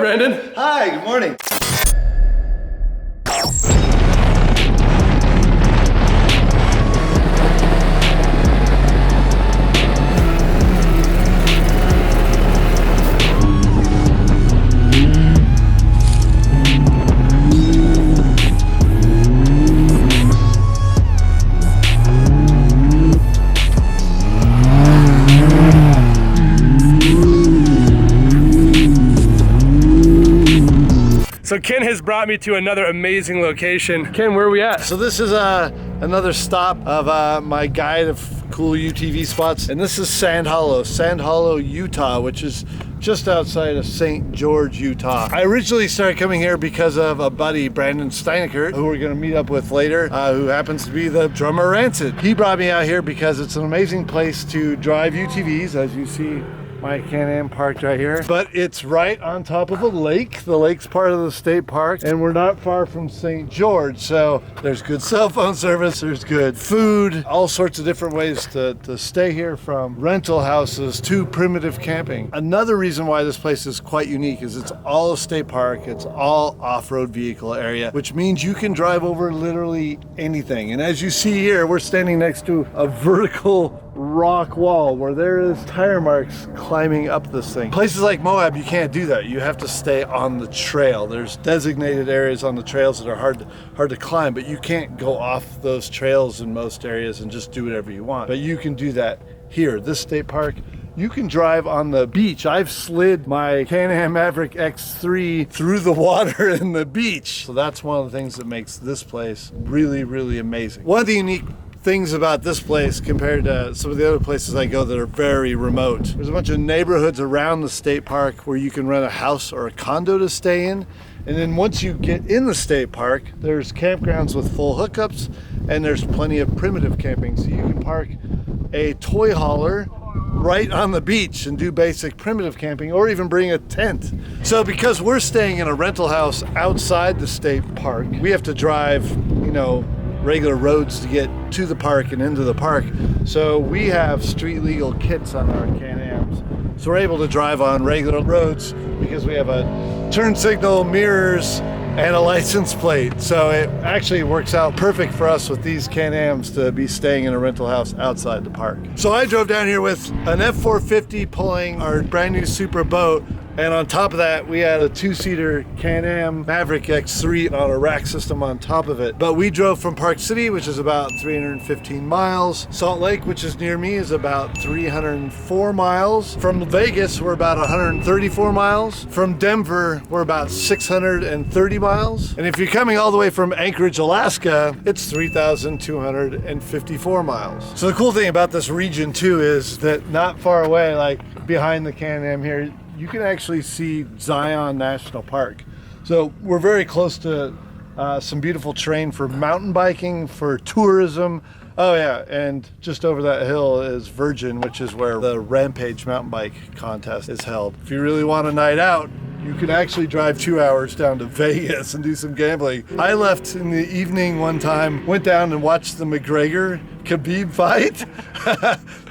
Branden. Hi, good morning. So Ken has brought me to another amazing location. Ken, where are we at? So this is another stop of my guide of cool UTV spots, and this is Sand Hollow, Utah, which is just outside of St. George, Utah. I originally started coming here because of a buddy, Branden Steineckert, who we're gonna meet up with later, who happens to be the drummer Rancid. He brought me out here because it's an amazing place to drive UTVs, as you see my Can-Am parked right here, but it's right on top of a lake. The lake's part of the state park, and we're not far from St. George, so there's good cell phone service, there's good food, all sorts of different ways to stay here, from rental houses to primitive camping. Another reason why this place is quite unique is it's all a state park, it's all off-road vehicle area, which means you can drive over literally anything. And as you see here, we're standing next to a vertical rock wall where there is tire marks climbing up this thing. Places like Moab, you can't do that. You have to stay on the trail. There's designated areas on the trails that are hard to climb, but you can't go off those trails in most areas and just do whatever you want. But you can do that here. This state park, you can drive on the beach. I've slid my Can-Am Maverick X3 through the water in the beach. So that's one of the things that makes this place really, really amazing. One of the unique things about this place compared to some of the other places I go that are very remote, there's a bunch of neighborhoods around the state park where you can rent a house or a condo to stay in. And then once you get in the state park, there's campgrounds with full hookups, and there's plenty of primitive camping. So you can park a toy hauler right on the beach and do basic primitive camping, or even bring a tent. So because we're staying in a rental house outside the state park, we have to drive, regular roads to get to the park and into the park. So we have street legal kits on our Can-Ams. So we're able to drive on regular roads because we have a turn signal, mirrors, and a license plate. So it actually works out perfect for us with these Can-Ams to be staying in a rental house outside the park. So I drove down here with an F450 pulling our brand new super boat, and on top of that, we had a two-seater Can-Am Maverick X3 on a rack system on top of it. But we drove from Park City, which is about 315 miles. Salt Lake, which is near me, is about 304 miles. From Vegas, we're about 134 miles. From Denver, we're about 630 miles. And if you're coming all the way from Anchorage, Alaska, it's 3,254 miles. So the cool thing about this region too is that not far away, like behind the Can-Am here, you can actually see Zion National Park. So we're very close to some beautiful terrain for mountain biking, for tourism. Oh yeah, and just over that hill is Virgin, which is where the Rampage mountain bike contest is held. If you really want a night out, you can actually drive 2 hours down to Vegas and do some gambling. I left in the evening one time, went down and watched the McGregor-Khabib fight,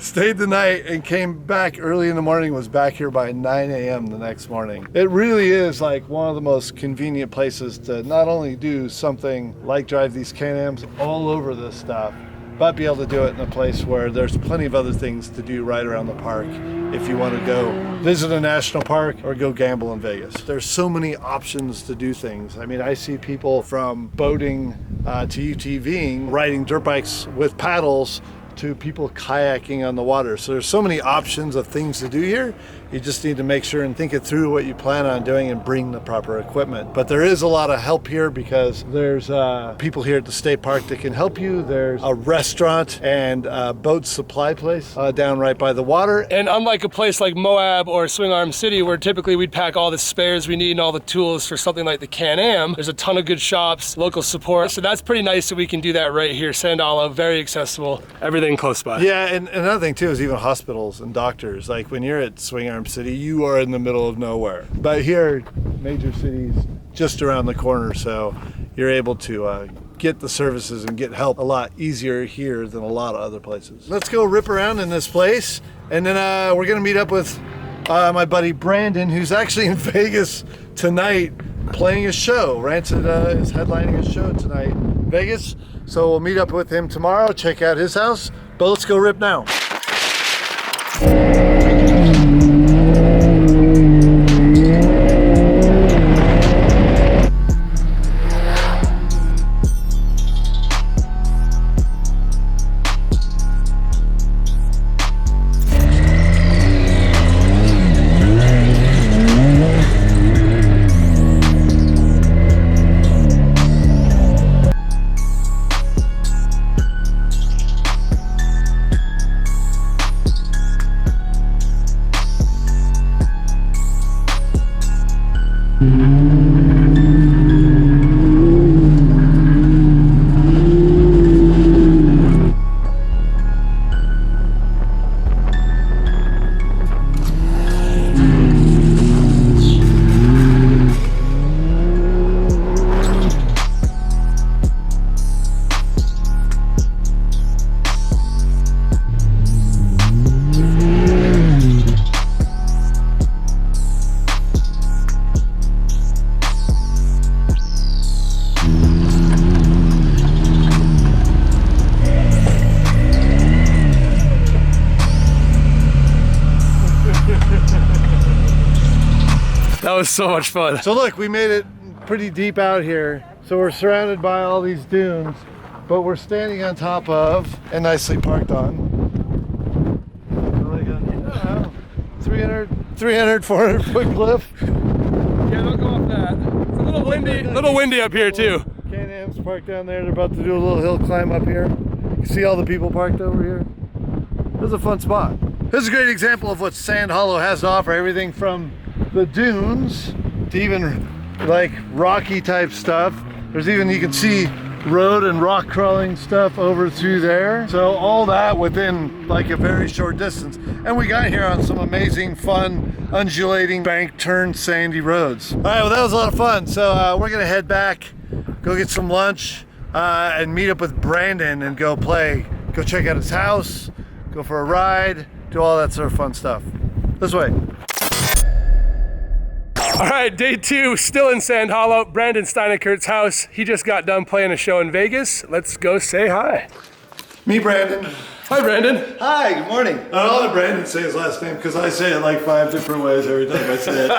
stayed the night and came back early in the morning, was back here by 9 a.m. the next morning. It really is like one of the most convenient places to not only do something like drive these Can-Ams all over this stuff, but be able to do it in a place where there's plenty of other things to do right around the park if you want to go visit a national park or go gamble in Vegas. There's so many options to do things. I mean, I see people from boating to UTVing, riding dirt bikes with paddles, to people kayaking on the water. So there's so many options of things to do here. You just need to make sure and think it through what you plan on doing and bring the proper equipment. But there is a lot of help here because there's people here at the state park that can help you. There's a restaurant and a boat supply place down right by the water. And unlike a place like Moab or Swing Arm City, where typically we'd pack all the spares we need and all the tools for something like the Can-Am, there's a ton of good shops, local support. So that's pretty nice that we can do that right here. Sand Hollow, very accessible, everything close by. Yeah, and another thing too is even hospitals and doctors. Like when you're at Swing Arm City, you are in the middle of nowhere. But here, major cities just around the corner, so you're able to get the services and get help a lot easier here than a lot of other places. Let's go rip around in this place, and then we're gonna meet up with my buddy Branden, who's actually in Vegas tonight playing a show. Rancid is headlining a show tonight in Vegas. So we'll meet up with him tomorrow, check out his house. But let's go rip now. That was so much fun. So look, we made it pretty deep out here. So we're surrounded by all these dunes, but we're standing on top of, and nicely parked on, like a 300, 400 foot cliff. Yeah, don't go off that. It's a little windy up here too. Can-Am's parked down there. They're about to do a little hill climb up here. You see all the people parked over here? This is a fun spot. This is a great example of what Sand Hollow has to offer. Everything from the dunes to even like rocky type stuff. There's even, you can see road and rock crawling stuff over through there. So all that within like a very short distance. And we got here on some amazing, fun, undulating, bank turned sandy roads. All right, well that was a lot of fun. So we're gonna head back, go get some lunch, and meet up with Branden and go check out his house, go for a ride, do all that sort of fun stuff. This way. All right, day 2, still in Sand Hollow, Branden Steineckert's house. He just got done playing a show in Vegas. Let's go say hi. Me, Branden. Hi, Branden. Hi, good morning. I'll let Branden say his last name because I say it like 5 different ways every time I say it.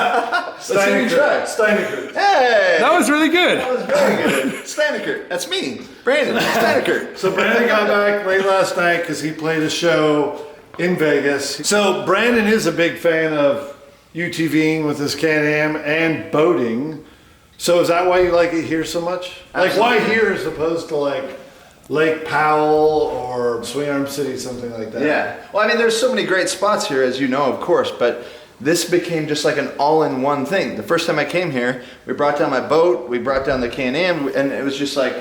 Steineckert. Hey! That was really good. That was very good. Steineckert, that's me. Branden Steineckert. So Branden got back late last night because he played a show in Vegas. So Branden is a big fan of UTVing with his Can-Am and boating. So is that why you like it here so much? Like why here as opposed to like Lake Powell or Swing Arm City, something like that? Yeah. Well, I mean, there's so many great spots here, as you know, of course, but this became just like an all-in-one thing. The first time I came here, we brought down my boat, we brought down the Can-Am, and it was just like,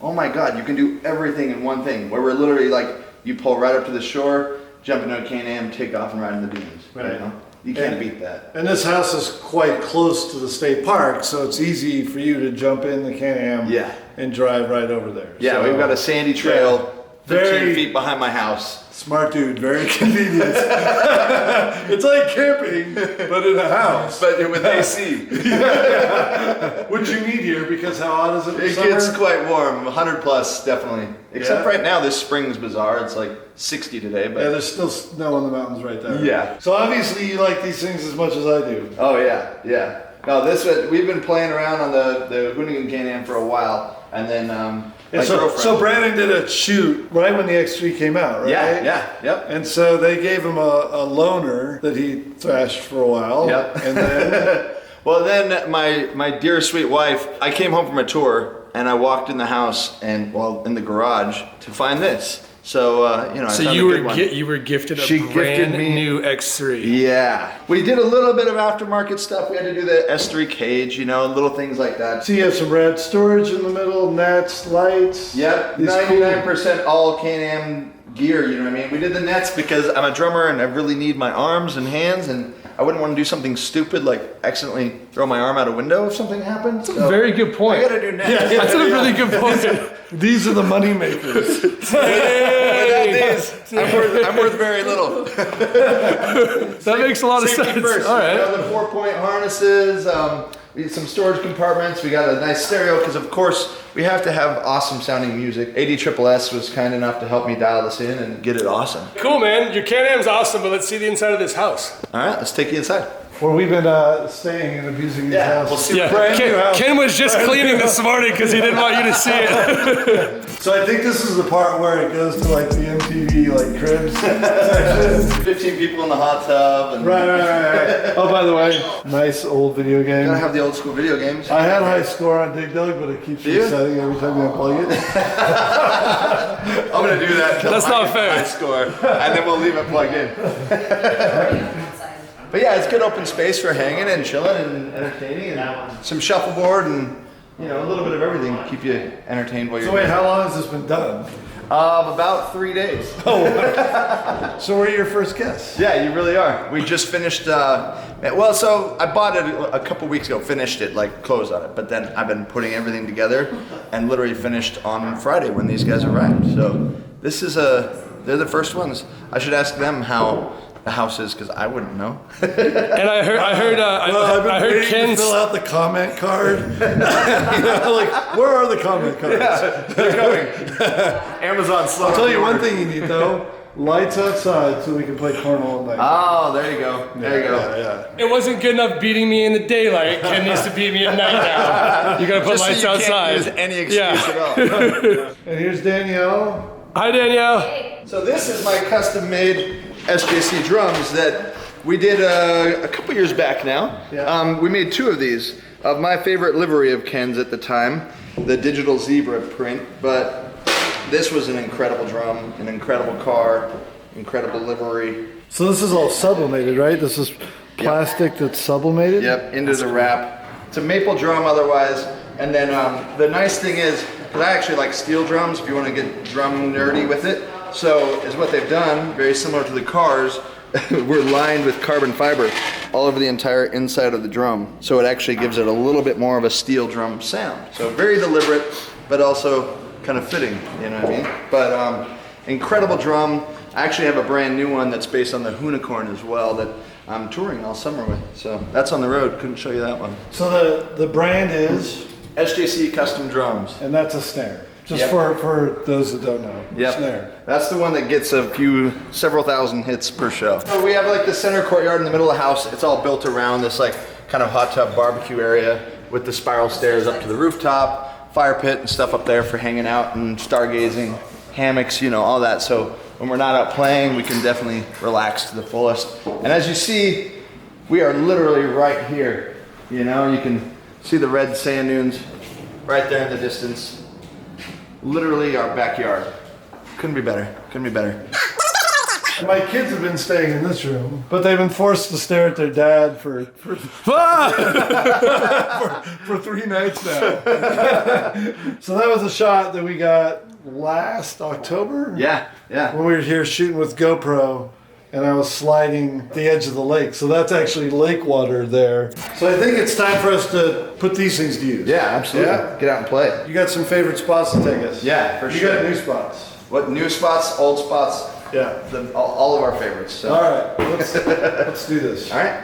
oh my God, you can do everything in one thing. Where we're literally like, you pull right up to the shore, jump into a Can-Am, take off and ride in the dunes. Right. You know? You can't beat that. And this house is quite close to the state park, so it's easy for you to jump in the Can-Am and drive right over there. Yeah, so, we've got a sandy trail 15 very feet behind my house. Smart dude, very convenient. It's like camping, but in a house. But with AC. Which you need here because how hot is it in It summer? gets quite warm, 100 plus, definitely. Except Yeah? right now, this spring is bizarre. It's like 60 today, but Yeah, there's still snow on the mountains right there. Yeah. So obviously you like these things as much as I do. oh yeah, yeah. No, we've been playing around on the Hoonigan Can-Am for a while, and then my girlfriend. So Branden did a shoot right when the X3 came out, right? Yep. And so they gave him a loaner that he thrashed for a while. Yep. And then Well, then my dear sweet wife, I came home from a tour and I walked in the house and in the garage to find this. So I So found you a good one. you were gifted a She gifted brand me- new X3. Yeah, we did a little bit of aftermarket stuff. We had to do the S3 cage, little things like that. so you have some red storage in the middle, nets, lights. Yep, These 99% all Can-Am gear, you know what I mean? We did the nets because I'm a drummer and I really need my arms and hands, and I wouldn't want to do something stupid like accidentally throw my arm out a window if something happened. So Very good point. I gotta do nets. That's a really good point. These are the money makers. Without these, I'm worth very little. That makes a lot of Safety sense. first. All right. The 4-point harnesses, We need some storage compartments. We got a nice stereo because, of course, we have to have awesome sounding music. ADSSS was kind enough to help me dial this in and get it awesome. Cool, man. Your Can-Am's awesome, but let's see the inside of this house. All right, let's take you inside. Where we've been staying and abusing his house. We'll see. Yeah, Brand new house. Ken was just cleaning this morning because he didn't want you to see it. So I think this is the part where it goes to like the MTV like cribs section. 15 people in the hot tub. And Right. Oh, by the way, nice old video game. Gotta have the old school video games. I had high score on Dig Dug, but it keeps resetting every time you unplug it. I'm gonna do that. That's not fair. High score, and then we'll leave it plugged in. But yeah, it's good open space for hanging and chilling and entertaining, and some shuffleboard and a little bit of everything to keep you entertained while you're. So wait, how long has this been done? About 3 days. So we're your first guests. Yeah, you really are. We just finished. Well, so I bought it a couple weeks ago. Finished it, like closed on it, but then I've been putting everything together, and literally finished on Friday when these guys arrived. So this is they're the first ones. I should ask them how the house is because I wouldn't know. And I heard I've been waiting Ken's. to fill out the comment card. Like, where are the comment cards? They're coming. Amazon slow. I'll tell you one thing you need though. Lights outside so we can play cornhole all night. Oh, there you go. There you go. Yeah. It wasn't good enough beating me in the daylight. Ken needs to beat me at night now. You gotta put Just so lights you outside. Can't use any excuse at all. And here's Danielle. Hi, Danielle. So this is my custom-made Sjc Drums that we did a couple years back now. Yeah. We made 2 of these of my favorite livery of Ken's at the time, the digital zebra print. But this was an incredible drum, an incredible car, incredible livery. So this is all sublimated, right? This is plastic that's sublimated? Yep, into the wrap. It's a maple drum otherwise. And then the nice thing is, because I actually like steel drums if you want to get drum nerdy with it. So is what they've done, very similar to the cars, we're lined with carbon fiber all over the entire inside of the drum. So it actually gives it a little bit more of a steel drum sound. So very deliberate, but also kind of fitting, you know what I mean? But incredible drum. I actually have a brand new one that's based on the Unicorn as well that I'm touring all summer with. So that's on the road, couldn't show you that one. So the brand is? Sjc Custom Drums. And that's a snare. Just Yep. for those that don't know. Yep. Snare. That's the one that gets several thousand hits per show. So we have like the center courtyard in the middle of the house. It's all built around this like kind of hot tub barbecue area with the spiral stairs up to the rooftop, fire pit and stuff up there for hanging out and stargazing, hammocks, all that. So when we're not out playing, we can definitely relax to the fullest. And as you see, we are literally right here. You can see the red sand dunes right there in the distance. Literally our backyard. Couldn't be better. Couldn't be better. My kids have been staying in this room, but they've been forced to stare at their dad for 3 nights now. So that was a shot that we got last October. Yeah. When we were here shooting with GoPro, and I was sliding the edge of the lake. So that's actually lake water there. So I think it's time for us to put these things to use. Yeah, absolutely. Yeah? Get out and play. You got some favorite spots to take us? Yeah, for you sure. You got new spots? What, new spots, old spots? Yeah. All of our favorites. So. All right, let's do this. All right.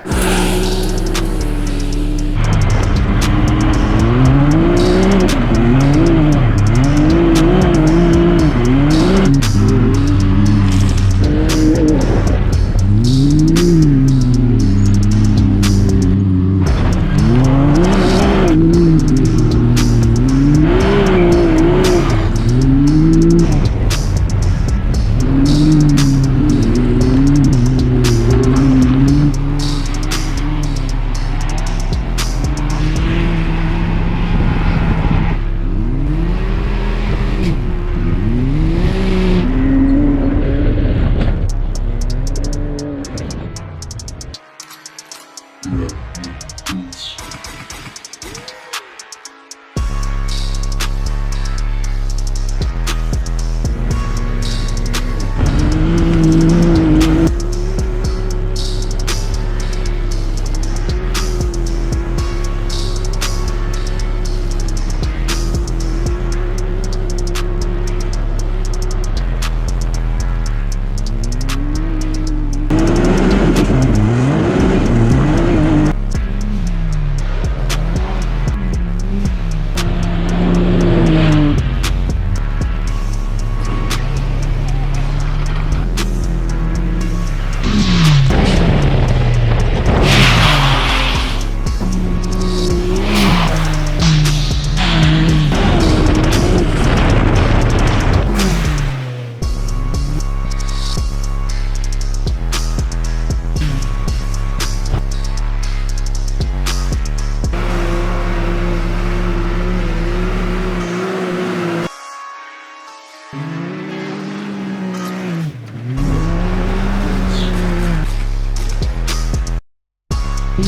All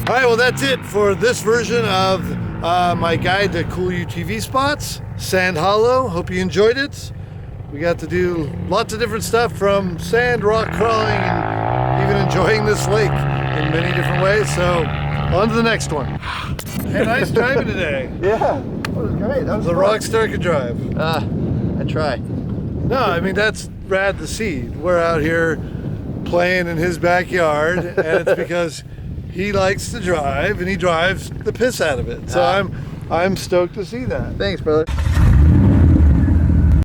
right, well, that's it for this version of my guide to cool UTV spots, Sand Hollow. Hope you enjoyed it. We got to do lots of different stuff, from sand, rock crawling, and even enjoying this lake in many different ways. So on to the next one. Hey, nice driving today. Yeah, that was great. That was The rock star can drive. I try. No, I mean, that's rad to see. We're out here playing in his backyard, and it's because he likes to drive, and he drives the piss out of it. So I'm stoked to see that. Thanks, brother.